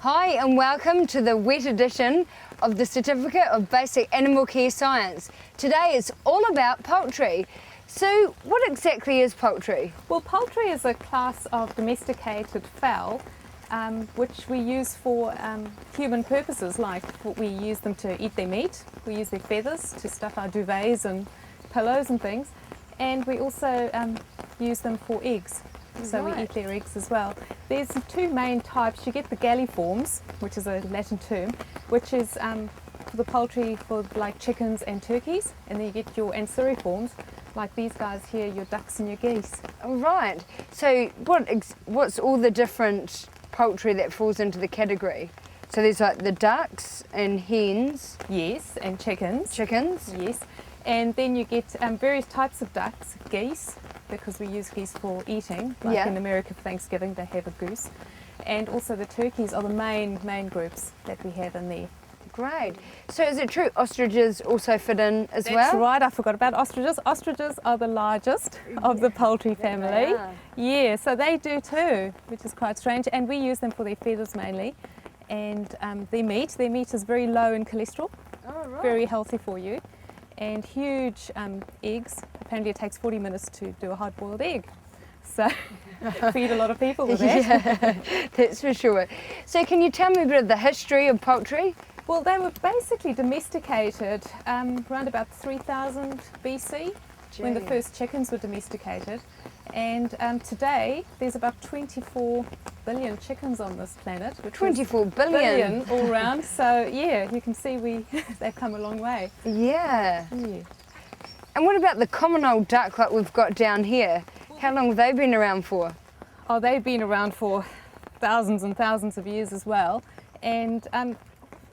Hi and welcome to the wet edition of the Certificate of Basic Animal Care Science. Today is all about poultry. So what exactly is poultry? Well, poultry is a class of domesticated fowl which we use for human purposes, like we use them to eat their meat, we use their feathers to stuff our duvets and pillows and things, and we also use them for eggs. So we eat their eggs as well. There's two main types. You get the galliforms, which is a Latin term, which is for the poultry for like chickens and turkeys, and then you get your ancillary forms, like these guys here, your ducks and your geese. All right. So what's all the different poultry that falls into the category? So there's like the ducks and hens. Yes, and chickens. Chickens. Yes. And then you get various types of ducks, geese, because we use geese for eating, like in America for Thanksgiving they have a goose. And also the turkeys are the main groups that we have in there. Great. So is it true ostriches also fit in as well? That's right, I forgot about ostriches. Ostriches are the largest of the poultry family. Yeah, so they do too, which is quite strange. And we use them for their feathers mainly. And their meat is very low in cholesterol, very healthy for you. And huge eggs. Apparently it takes 40 minutes to do a hard-boiled egg. So feed a lot of people with that. Yeah, that's for sure. So can you tell me a bit of the history of poultry? Well, they were basically domesticated around about 3000 BC when the first chickens were domesticated. And today there's about 24 billion chickens on this planet. Which 24 billion all round. So yeah, you can see they've come a long way. Yeah. And what about the common old duck like we've got down here? How long have they been around for? Oh, they've been around for thousands and thousands of years as well. And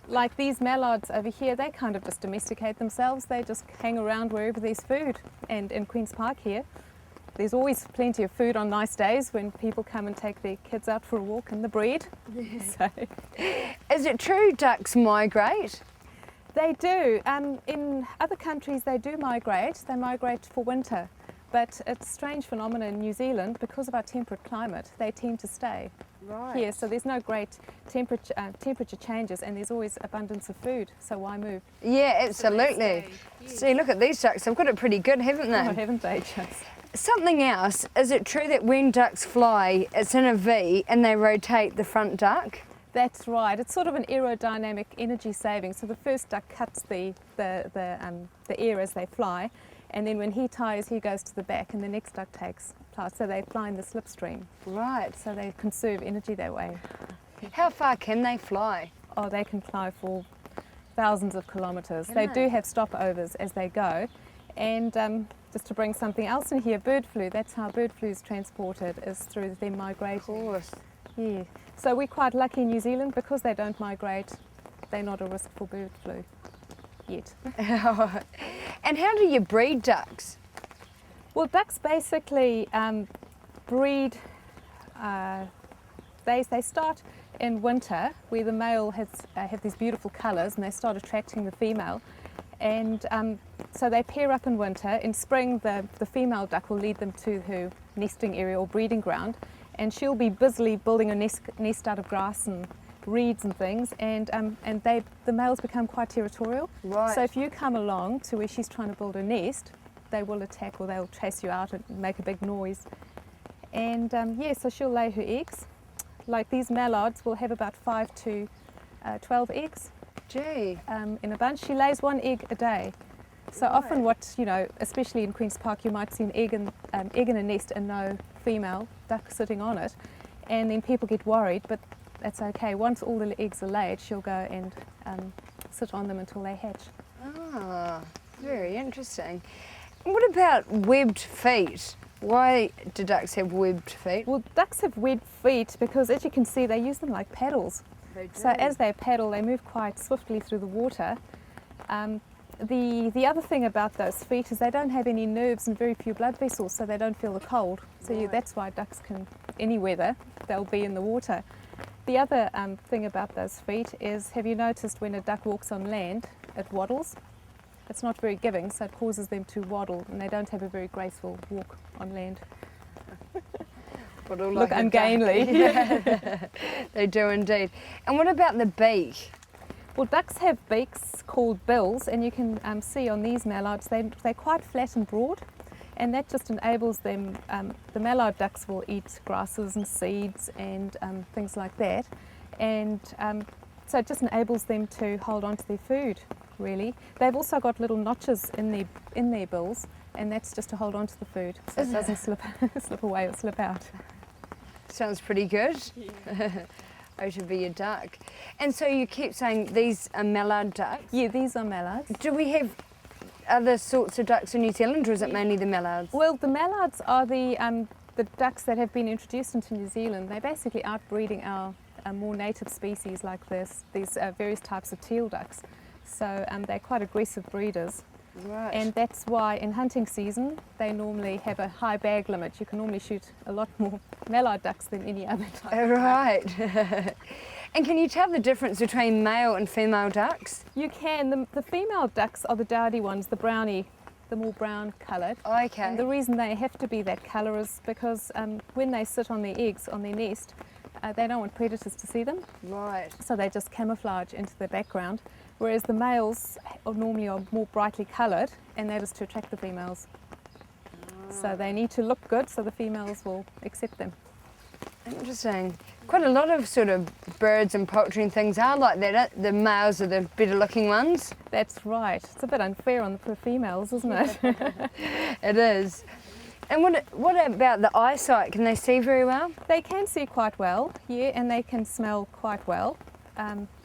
like these mallards over here, they kind of just domesticate themselves. They just hang around wherever there's food. And in Queen's Park here, there's always plenty of food on nice days when people come and take their kids out for a walk and the breed. So. Is it true ducks migrate? They do. In other countries they do migrate. They migrate for winter. But it's a strange phenomenon in New Zealand because of our temperate climate. They tend to stay here, so there's no great temperature changes, and there's always abundance of food. So why move? Yeah, absolutely. See, look at these ducks. They've got it pretty good, haven't they? Oh, haven't they just? Something else. Is it true that when ducks fly, it's in a V and they rotate the front duck? That's right. It's sort of an aerodynamic energy saving. So the first duck cuts the air as they fly. And then when he tires, he goes to the back and the next duck takes flight. So they fly in the slipstream. Right. So they conserve energy that way. How far can they fly? Oh, they can fly for thousands of kilometres. They do have stopovers as they go. And just to bring something else in here, bird flu, that's how bird flu is transported, is through them migrating. Of course. Yeah. So we're quite lucky in New Zealand because they don't migrate. They're not a risk for bird flu yet. And how do you breed ducks? Well, ducks basically breed, they start in winter where the male have these beautiful colours and they start attracting the female. And so they pair up in winter. In spring, the female duck will lead them to her nesting area or breeding ground, and she'll be busily building a nest out of grass and reeds and things, and the males become quite territorial. Right. So if you come along to where she's trying to build a nest, they will attack or they'll chase you out and make a big noise. And so she'll lay her eggs. Like these mallards will have about 5 to 12 eggs. Gee. In a bunch. She lays 1 egg a day. So often especially in Queen's Park, you might see an egg in a nest and no female duck sitting on it. And then people get worried, but that's okay. Once all the eggs are laid, she'll go and sit on them until they hatch. Ah, very interesting. What about webbed feet? Why do ducks have webbed feet? Well, ducks have webbed feet because, as you can see, they use them like paddles. They do. So as they paddle, they move quite swiftly through the water. The other thing about those feet is they don't have any nerves and very few blood vessels, so they don't feel the cold. So that's why ducks can, any weather, they'll be in the water. The other thing about those feet is, have you noticed when a duck walks on land, it waddles? It's not very giving, so it causes them to waddle, and they don't have a very graceful walk on land. But all look like a duck. ungainly. Yeah. They do indeed. And what about the beak? Well, ducks have beaks called bills, and you can see on these mallards they're quite flat and broad, and that just enables them. The mallard ducks will eat grasses and seeds and things like that, and so it just enables them to hold on to their food. Really, they've also got little notches in their bills, and that's just to hold on to the food, so it doesn't slip away or slip out. Sounds pretty good. Yeah. Oh, to be a duck. And so you keep saying these are mallard ducks? Yeah, these are mallards. Do we have other sorts of ducks in New Zealand, or is it mainly the mallards? Well, the mallards are the ducks that have been introduced into New Zealand. They're basically outbreeding our more native species like these various types of teal ducks. So they're quite aggressive breeders. Right. And that's why in hunting season they normally have a high bag limit. You can normally shoot a lot more mallard ducks than any other type. Oh, right. And can you tell the difference between male and female ducks? You can. The female ducks are the dowdy ones, the brownie, the more brown coloured. Okay. And the reason they have to be that colour is because when they sit on their eggs, on their nest, they don't want predators to see them. Right. So they just camouflage into the background. Whereas the males are normally more brightly coloured, and that is to attract the females. So they need to look good so the females will accept them. Interesting. Quite a lot of sort of birds and poultry and things are like that. The males are the better looking ones. That's right. It's a bit unfair on the females, isn't it? It is. And what about the eyesight? Can they see very well? They can see quite well, yeah, and they can smell quite well.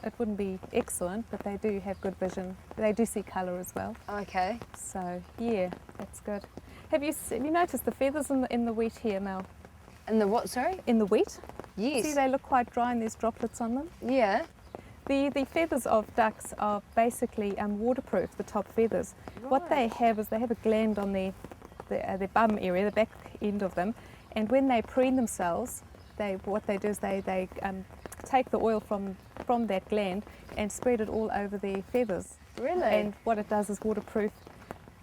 It wouldn't be excellent, but they do have good vision. They do see colour as well. Okay. So yeah, that's good. Have you noticed the feathers in the wheat here, Mel? And the what, sorry? In the wheat? Yes. See, they look quite dry and there's droplets on them. Yeah. The feathers of ducks are basically waterproof, the top feathers. Right. What they have is they have a gland on their bum area, the back end of them, and when they preen themselves, what they do is they take the oil from that gland and spread it all over their feathers. Really? And what it does is waterproof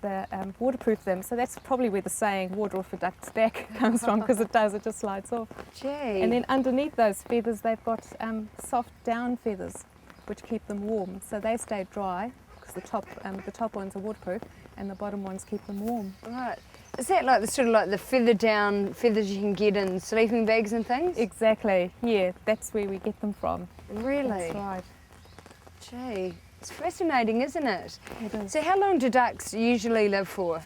them. So that's probably where the saying "water off a duck's back" comes from, because it just slides off. Gee. And then underneath those feathers, they've got soft down feathers, which keep them warm. So they stay dry because the top ones are waterproof, and the bottom ones keep them warm. Right. Is that like the feather down feathers you can get in sleeping bags and things? Exactly. Yeah, that's where we get them from. Really? That's right. Gee, it's fascinating, isn't it? It is. So how long do ducks usually live for?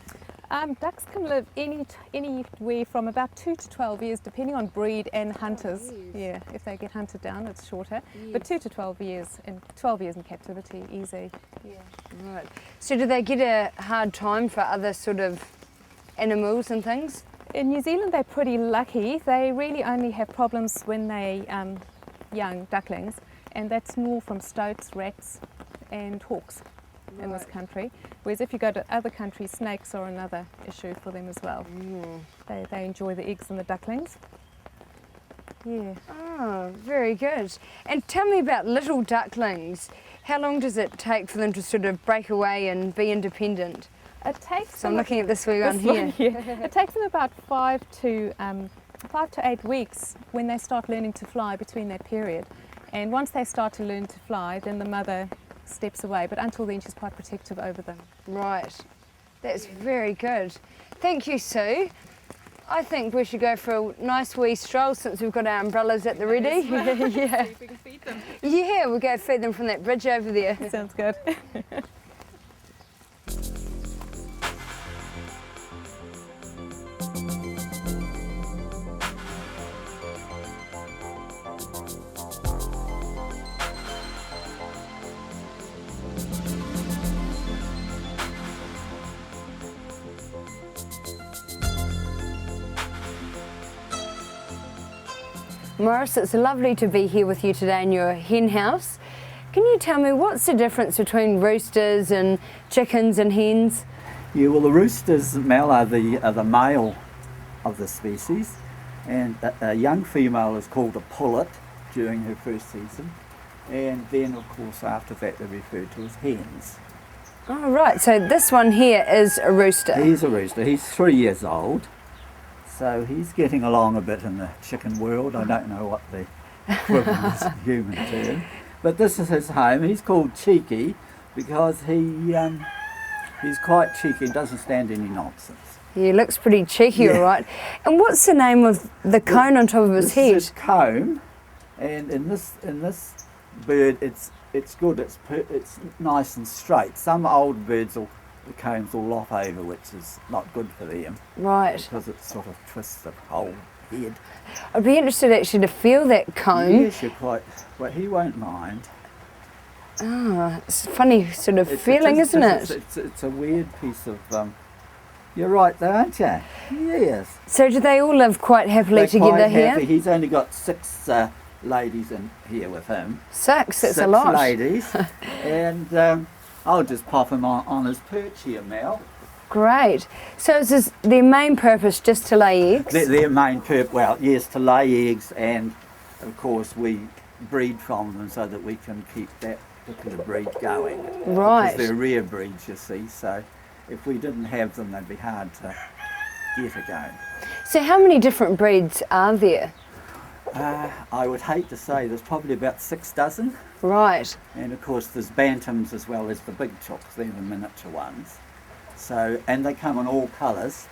Ducks can live anywhere from about 2 to 12 years, depending on breed and hunters. Yeah, if they get hunted down, it's shorter. But 2 to 12 years, and 12 years in captivity, easy. Yeah. Right. So do they get a hard time for other sort of animals and things? In New Zealand, they're pretty lucky. They really only have problems when they young ducklings, and that's more from stoats, rats, and hawks in this country. Whereas if you go to other countries, snakes are another issue for them as well. They enjoy the eggs and the ducklings. Yeah. Oh, very good. And tell me about little ducklings. How long does it take for them to sort of break away and be independent? It takes. So I'm looking at this wee one here. It takes them about 5 to 8 weeks when they start learning to fly, between that period. And once they start to learn to fly, then the mother steps away. But until then, she's quite protective over them. Right. That's very good. Thank you, Sue. I think we should go for a nice wee stroll since we've got our umbrellas at the ready. Yeah. See if we can feed them. Yeah, we'll go feed them from that bridge over there. Sounds good. Morris, it's lovely to be here with you today in your hen house. Can you tell me what's the difference between roosters and chickens and hens? Yeah, well, the roosters, Mel, are the male of the species, and a young female is called a pullet during her first season, and then of course after that they're referred to as hens. Oh right, so this one here is a rooster. He's a rooster. He's 3 years old, So he's getting along a bit in the chicken world. I don't know what the equivalent is in human term. But this is his home. He's called Cheeky because he's quite cheeky and doesn't stand any nonsense. He looks pretty cheeky, all right. And what's the name of the cone on top of his head? This is his comb, and in this bird, it's good. It's nice and straight. Some old birds the combs will lop over, which is not good for them. Right. Because it sort of twists the whole head. I'd be interested actually to feel that comb. Yes, you're quite. Well, he won't mind. Ah, it's a funny sort of feeling, isn't it? It's a weird piece of. You're right there, aren't you? Yes. So do they all live quite happily together quite here? happy. He's only got 6 ladies in here with him. 6, that's 6 a lot. ladies. And I'll just pop him on his perch here, Mel. Great. So is this their main purpose just to lay eggs? Their main purpose, well, yes, to lay eggs, and of course we breed from them so that we can keep that particular breed going. Right. Because they're rare breeds, you see, so if we didn't have them, they'd be hard to get again. So how many different breeds are there? I would hate to say there's probably about 6 dozen. Right. And of course there's bantams as well as the big chooks, they're the miniature ones. So, and they come in all colours.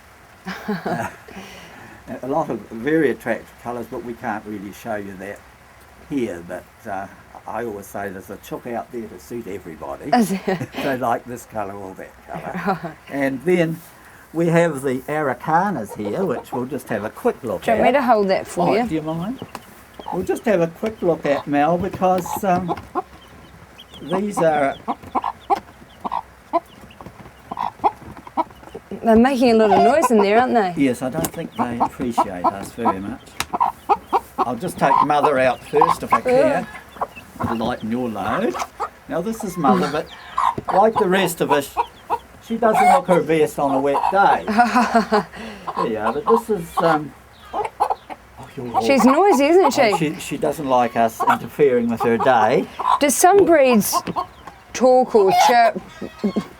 A lot of very attractive colours, but we can't really show you that here. But I always say there's a chook out there to suit everybody. They like this colour or that colour. And then we have the Aracanas here, which we'll just have a quick look Do you at. want me to hold that for you? Do you mind? We'll just have a quick look at, Mel, because these are... They're making a lot of noise in there, aren't they? Yes, I don't think they appreciate us very much. I'll just take Mother out first if I can. It'll lighten your load. Now this is Mother, but like the rest of us, she doesn't look her best on a wet day. There you are, but this is... She's noisy, isn't she? She doesn't like us interfering with her day. Do some breeds talk or chirp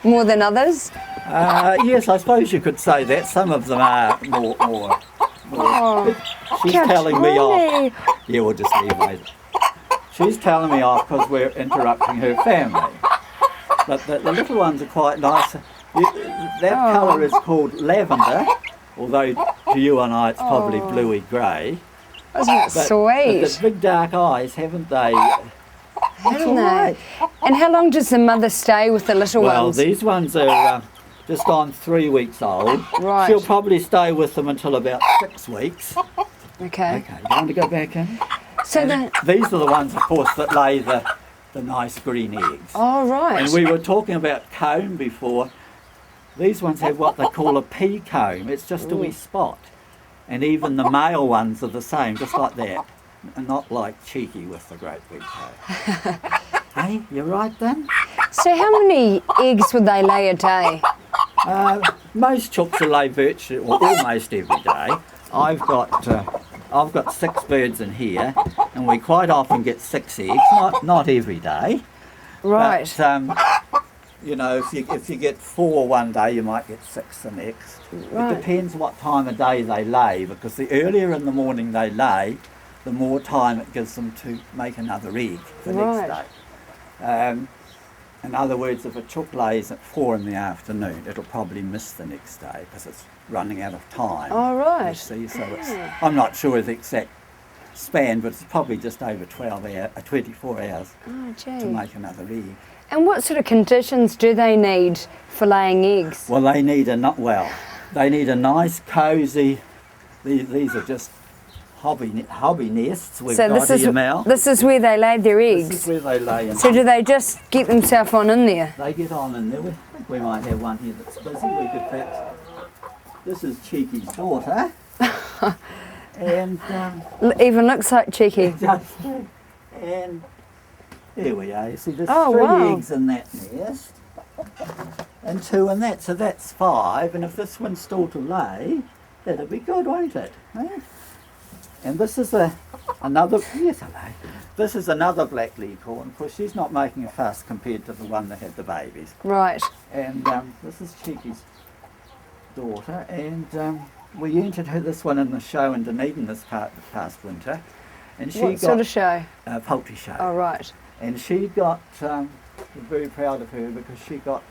more than others? Yes, I suppose you could say that. Some of them are more. She's telling me off. Yeah, we'll just leave it. She's telling me off because we're interrupting her family. But the little ones are quite nice. That colour is called lavender, although to you and I it's probably bluey grey. Isn't it sweet? But the big dark eyes, haven't they? Haven't they? And how long does the mother stay with the little Well, ones? these ones are just on 3 weeks old. Right. She'll probably stay with them until about 6 weeks. Okay. Okay, you want to go back in? So These are the ones, of course, that lay the nice green eggs. oh right. And we were talking about comb before. These ones have what they call a pea comb. It's just a wee spot. And even the male ones are the same, just like that. And not like Cheeky with the great big toe. Hey, you right then? So how many eggs would they lay a day? Most chooks will lay virtually, well, almost every day. I've got 6 birds in here, and we quite often get 6 eggs. Not every day. Right. But, you know, if you get 4 one day, you might get 6 the next. Right. It depends what time of day they lay, because the earlier in the morning they lay, the more time it gives them to make another egg the next day. In other words, if a chook lays at 4 in the afternoon, it'll probably miss the next day because it's running out of time. Oh, right. You see, so it's, I'm not sure the exact span, but it's probably just over 24 hours Oh, gee. to make another egg. And what sort of conditions do they need for laying eggs? Well, they need a nice cosy. These are just hobby nests we've So got here, Mel. this is where they lay their eggs. This is where they lay in. So do they just get themselves on in there? They get on in there. I think we might have one here that's busy. We could perhaps. This is Cheeky's daughter. And Even looks like Cheeky. and here we are. You see, there's Oh, 3 wow. eggs in that nest, and 2 in that. So that's 5. And if this one's still to lay, that'll be good, won't it? Eh? And this is another. Yes, hello. This is another black leghorn. Of course, she's not making a fuss compared to the one that had the babies. Right. And this is Cheeky's daughter, and we entered this one in the show in Dunedin this past winter, and she What got sort of show? a poultry show. Oh, right. And she got, we're very proud of her because she got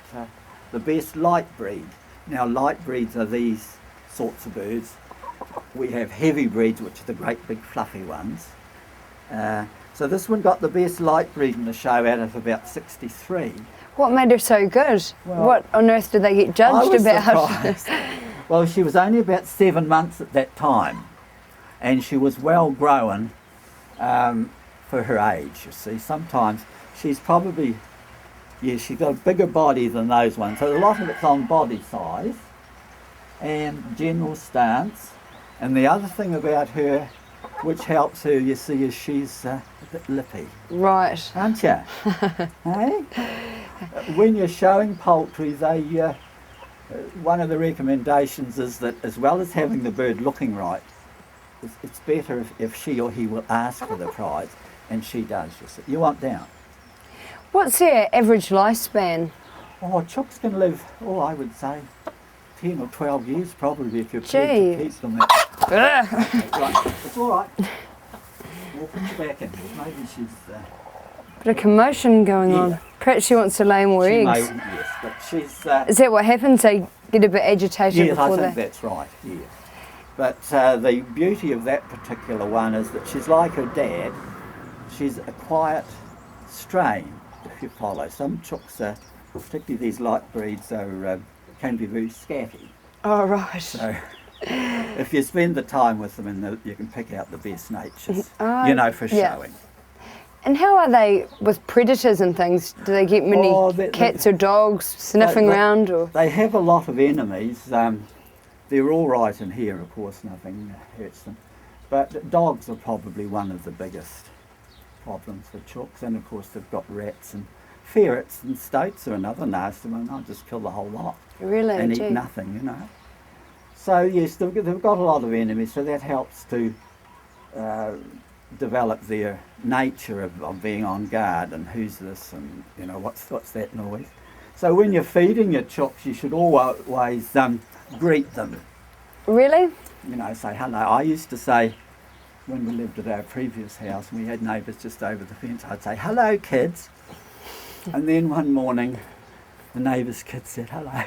the best light breed. Now light breeds are these sorts of birds. We have heavy breeds, which are the great big fluffy ones. So this one got the best light breed in the show out of about 63. What made her so good? Well, what on earth did they get judged I was about? surprised. Well, she was only about 7 months at that time, and she was well grown for her age, you see. Sometimes she's probably, she's got a bigger body than those ones. So a lot of it's on body size and general stance. And the other thing about her, which helps her, you see, is she's a bit lippy. Right. Aren't you? Hey? When you're showing poultry, they one of the recommendations is that as well as having the bird looking right, it's better if she or he will ask for the prize, and she does. You want down. What's their average lifespan? Oh, chooks can live, I would say 10 or 12 years probably if you're prepared to keep them there. Right, it's all right. We'll put you back in here. Maybe she's... Bit of commotion going on. Perhaps she wants to lay more she eggs. may, yes, but she's... Is that what happens? They get a bit agitated yes, I before think they... that's right, yeah. But the beauty of that particular one is that she's like her dad. She's a quiet strain, if you follow. Some chooks, particularly these light breeds, can be very scatty. Oh, right. So if you spend the time with them, you can pick out the best natures, for showing. And how are they with predators and things? Do they get many cats or dogs sniffing around? Or they have a lot of enemies. They're all right in here, of course, nothing hurts them. But dogs are probably one of the biggest problems for chooks, and of course they've got rats and ferrets, and stoats are another nasty one. I'll just kill the whole lot. Really? And eat nothing, So yes, they've got a lot of enemies, so that helps to develop their nature of being on guard, and who's this, and what's that noise. So when you're feeding your chooks, you should always greet them. Really? Say hello. I used to say, when we lived at our previous house and we had neighbours just over the fence, I'd say, hello kids. And then one morning the neighbour's kids said hello.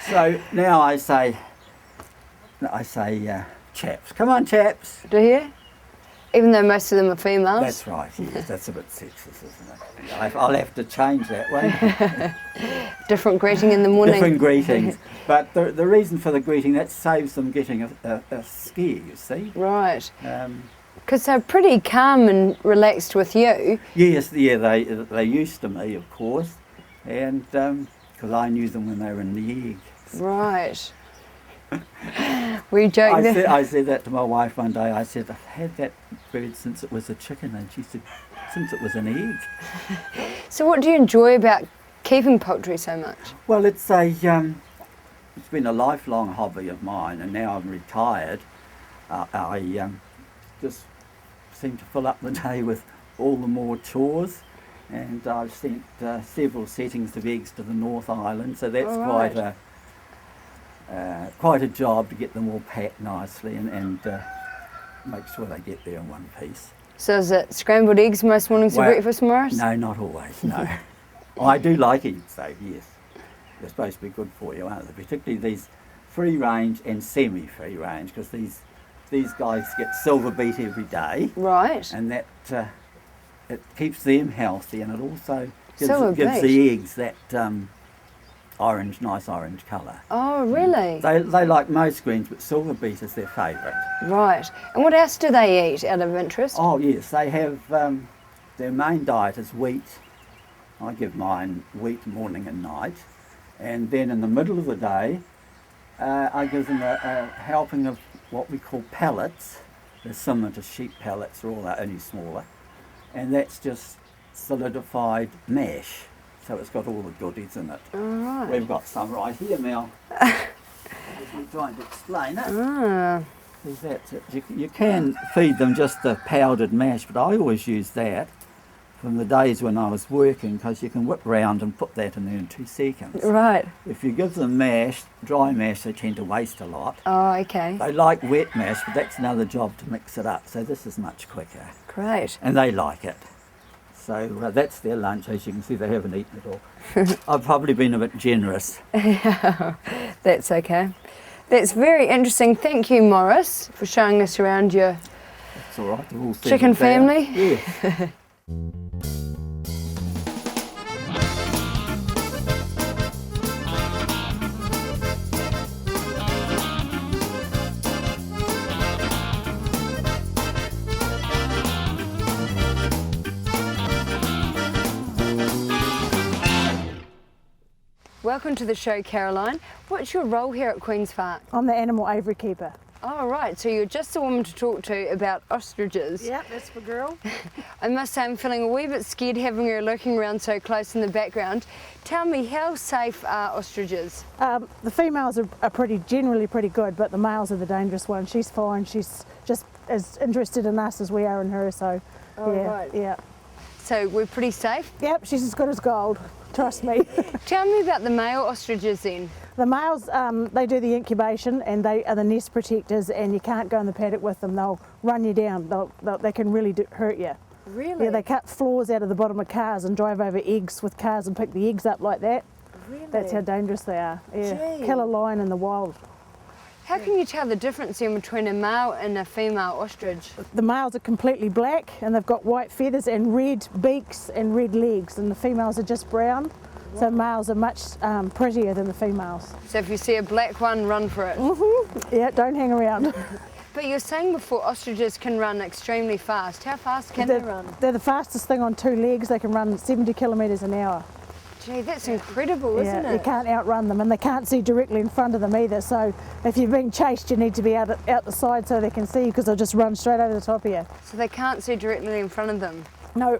So now I say chaps. Come on, chaps. Do you? Even though most of them are females? That's right, yes. That's a bit sexist, isn't it? I'll have to change that one. Different greeting in the morning. Different greetings. But the reason for the greeting, that saves them getting a scare, you see. Right. Because they're pretty calm and relaxed with you. Yes, they used to me, of course, and because I knew them when they were in the egg. Right. We joked. I said that to my wife one day. I said, I've had that bird since it was a chicken, and she said, since it was an egg. So what do you enjoy about keeping poultry so much? Well, it's been a lifelong hobby of mine, and now I'm retired. I just seem to fill up the day with all the more chores, and I've sent several settings of eggs to the North Island, so that's quite a job to get them all packed nicely and make sure they get there in one piece. So is it scrambled eggs most mornings for breakfast, Morris? No, not always, no. I do like eggs though, yes. They're supposed to be good for you, aren't they? Particularly these free range and semi-free range, because these guys get silver beet every day. Right. And that it keeps them healthy, and it also gives Silver the eggs that nice orange colour. Oh, really? They like most greens, but silver beet is their favourite. Right. And what else do they eat out of interest? Oh yes, they have, their main diet is wheat. I give mine wheat morning and night. And then in the middle of the day, I give them a helping of what we call pellets. They're similar to sheep pellets, they're all only smaller. And that's just solidified mash. So it's got all the goodies in it. All right. We've got some right here, Mel. I'm trying to explain it. Ah. You can feed them just the powdered mash, but I always use that. from the days when I was working, because you can whip round and put that in there in 2 seconds. Right. If you give them mash, dry mash, they tend to waste a lot. Oh, okay. They like wet mash, but that's another job to mix it up. So this is much quicker. Great. And they like it. So that's their lunch. As you can see, they haven't eaten it all. I've probably been a bit generous. That's okay. That's very interesting. Thank you, Morris, for showing us around your It's all right. They're all chicken settled down. family. Yes. Welcome to the show, Caroline. What's your role here at Queen's Park? I'm the animal aviary keeper. Oh, right. So you're just the woman to talk to about ostriches. Yeah, that's for girl. I must say I'm feeling a wee bit scared having her lurking around so close in the background. Tell me, how safe are ostriches? The females are generally pretty good, but the males are the dangerous ones. She's fine. She's just as interested in us as we are in her. So, Oh, yeah, right. yeah. So we're pretty safe? Yep, she's as good as gold. Trust me. Tell me about the male ostriches then. The males, they do the incubation and they are the nest protectors, and you can't go in the paddock with them. They'll run you down. They can really hurt you. Really? Yeah, they cut floors out of the bottom of cars and drive over eggs with cars and pick the eggs up like that. Really? That's how dangerous they are. Yeah, Gee. kill a lion in the wild. How can you tell the difference in between a male and a female ostrich? The males are completely black and they've got white feathers and red beaks and red legs, and the females are just brown. So males are much prettier than the females. So if you see a black one, run for it. Yeah, don't hang around. But you were saying before ostriches can run extremely fast. How fast can they run? They're the fastest thing on 2 legs. They can run 70 kilometres an hour. Gee, that's incredible, isn't Yeah, it? you can't outrun them, and they can't see directly in front of them either. So if you're being chased, you need to be out the side so they can see you, because they'll just run straight over the top of you. So they can't see directly in front of them. No,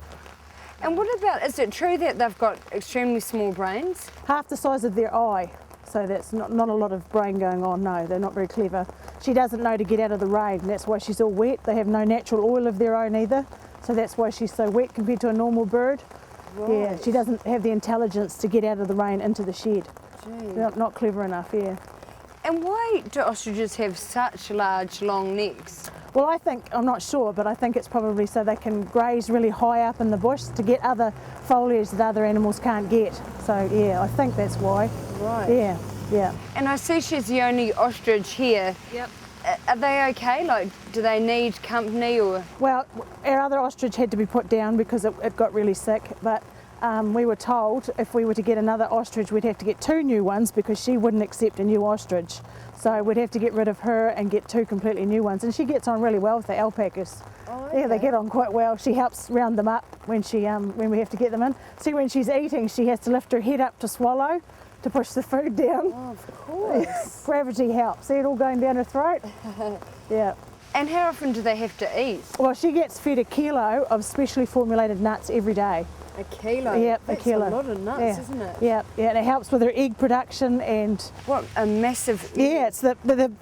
And what about, is it true that they've got extremely small brains? half the size of their eye. So that's not a lot of brain going on. No, they're not very clever. She doesn't know to get out of the rain. That's why she's all wet. They have no natural oil of their own either. So that's why she's so wet compared to a normal bird. Yeah, Right. she doesn't have the intelligence to get out of the rain into the shed. Gee. Not clever enough, yeah. And why do ostriches have such large, long necks? Well, I'm not sure, but I think it's probably so they can graze really high up in the bush to get other foliage that other animals can't get. So yeah, I think that's why. Right. Yeah, yeah. And I see she's the only ostrich here. Yep. Are they okay? Like, do they need company or? Well, our other ostrich had to be put down because it got really sick, but we were told if we were to get another ostrich, we'd have to get 2 new ones because she wouldn't accept a new ostrich. So we'd have to get rid of her and get 2 completely new ones. And she gets on really well with the alpacas. Oh, Yeah, they okay. get on quite well. She helps round them up when when we have to get them in. See, when she's eating, she has to lift her head up to swallow, to push the food down. Oh, of course. Gravity helps. See it all going down her throat? Yeah. And how often do they have to eat? Well, she gets fed 1 kilo of specially formulated nuts every day. A kilo? Yep, That's a kilo. a lot of nuts, Yeah. isn't it? Yeah, yeah, and it helps with her egg production and What a massive. yeah, it's the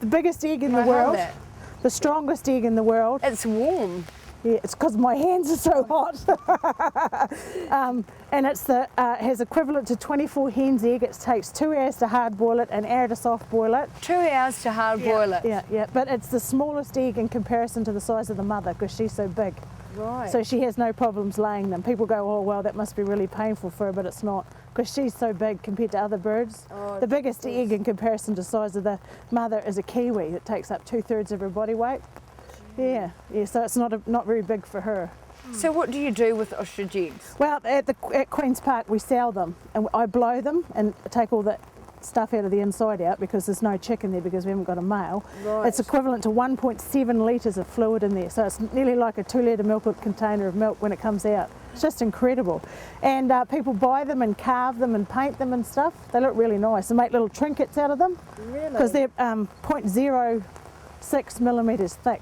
biggest egg in Can the I hold world, that? the strongest egg in the world. It's warm. Yeah, it's because my hands are so hot. And it's has equivalent to 24 hen's egg. It takes 2 hours to hard boil it, an hour to soft boil it. 2 hours to hard boil it. Yeah, yeah, but it's the smallest egg in comparison to the size of the mother because she's so big. Right. So she has no problems laying them. People go, oh well, that must be really painful for her, but it's not, because she's so big compared to other birds. Oh, The biggest egg in comparison to the size of the mother is a kiwi that takes up 2/3 of her body weight. Yeah, yeah. So it's not very big for her. So what do you do with ostrich eggs? Well, at Queen's Park we sell them, and I blow them and take all the stuff out of the inside out because there's no chick in there because we haven't got a male. Right. It's equivalent to 1.7 litres of fluid in there, so it's nearly like a 2-litre milk container of milk when it comes out. It's just incredible. And people buy them and carve them and paint them and stuff. They look really nice and make little trinkets out of them Really? because they're 0.06 millimetres thick,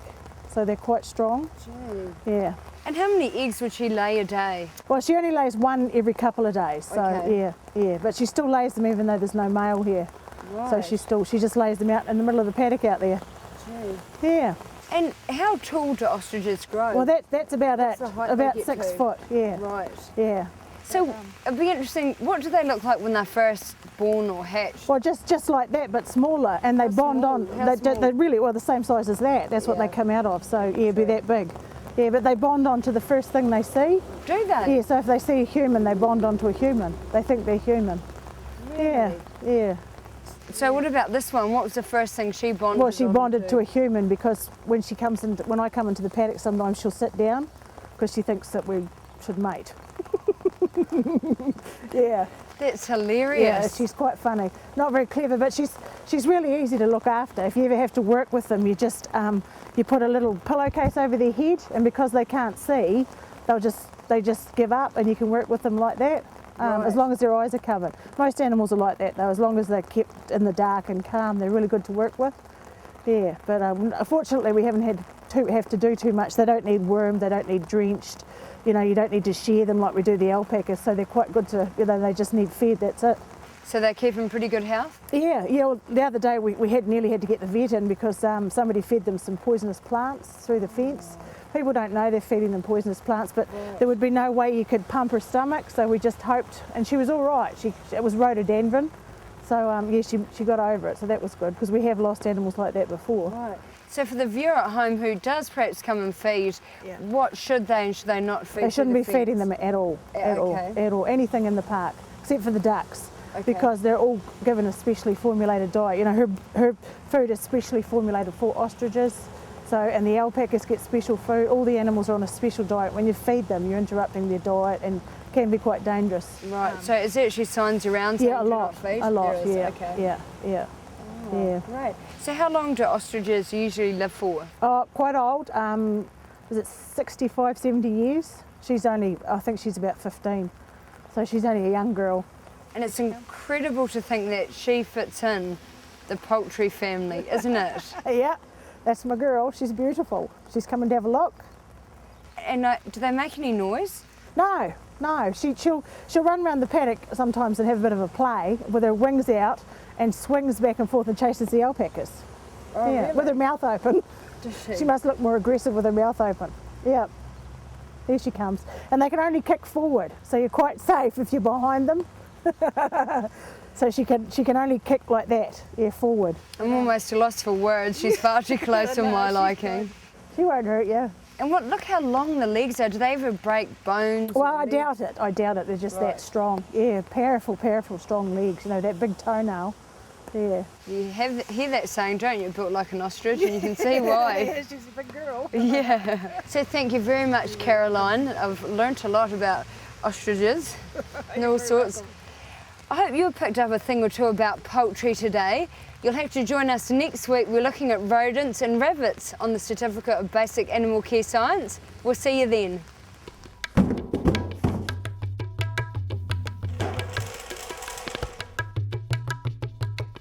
so they're quite strong. Gee. Yeah. And how many eggs would she lay a day? Well, she only lays 1 every couple of days, so Okay. yeah, but she still lays them even though there's no male here. Right. So she just lays them out in the middle of the paddock out there. Gee. Yeah. And how tall do ostriches grow? Well, that's about it. the height they About get 6 to? foot. Yeah. Right. Yeah. So it'd be interesting, what do they look like when they're first born or hatched? Well, just like that, but smaller, and they bond small? on. How small? They really, well, the same size as that. That's what Yeah. they come out of. So yeah, be that big. Yeah, but they bond on to the first thing they see. Do they? Yeah, so if they see a human, they bond onto a human. They think they're human. Yeah, yeah. So what about this one? What was the first thing she bonded Well, she on bonded to a human because when she comes in, when I come into the paddock, sometimes she'll sit down because she thinks that we should mate. Yeah. That's Yeah, hilarious. she's quite funny. Not very clever, but she's really easy to look after. If you ever have to work with them, you just you put a little pillowcase over their head, and because they can't see, they just give up, and you can work with them like that. Right. As long as their eyes are covered. Most animals are like that though. As long as they're kept in the dark and calm, they're really good to work with. Yeah, but unfortunately we haven't have to do too much. They don't need wormed, they don't need drenched. You know, you don't need to shear them like we do the alpacas, so they're quite good to, you know, they just need fed, that's it. So they keep in pretty good health? Yeah. Well, the other day we nearly had to get the vet in because somebody fed them some poisonous plants through the fence. People don't know they're feeding them poisonous plants, but there would be no way you could pump her stomach, so we just hoped, and she was all right. It was rhododendron, so yeah, she got over it, so that was good because we have lost animals like that before. Right. So for the viewer at home who does perhaps come and feed, Yeah. what should they and should they not feed? They shouldn't be through the feeding fence? them at all, Okay. at all, anything in the park except for the ducks. Okay. Because they're all given a specially formulated diet. You know, her food is specially formulated for ostriches. So, and the alpacas get special food. All the animals are on a special diet. When you feed them, you're interrupting their diet and can be quite dangerous. Right. So is there actually signs around saying Yeah, a do lot, not feed? a lot. There is, Yeah, okay. yeah, yeah, yeah. Great. So how long do ostriches usually live for? Oh, quite old. Is it 65, 70 years? She's only, I think she's about 15. So she's only a young girl. And it's incredible to think that she fits in the poultry family, isn't it? Yeah, that's my girl. She's beautiful. She's coming to have a look. And do they make any noise? No, no. She'll run around the paddock sometimes and have a bit of a play with her wings out and swings back and forth and chases the alpacas. Oh, yeah, really? with her mouth open. Does she? She must look more aggressive with her mouth open. Yeah. There she comes. And they can only kick forward, so you're quite safe if you're behind them. So she can only kick like that, yeah, forward. I'm almost lost for words. She's far too close for my liking. She won't hurt you. And look how long the legs are. Do they ever break bones? Well, or I legs? doubt it. I doubt it. They're just Right. that strong. Yeah, powerful, strong legs. You know, that big toenail. Yeah. You hear that saying, don't you? Built like an ostrich, and you can see why. She's a big girl. Yeah. So thank you very much, Caroline. I've learnt a lot about ostriches and all sorts. I hope you picked up a thing or two about poultry today. You'll have to join us next week. We're looking at rodents and rabbits on the Certificate of Basic Animal Care Science. We'll see you then.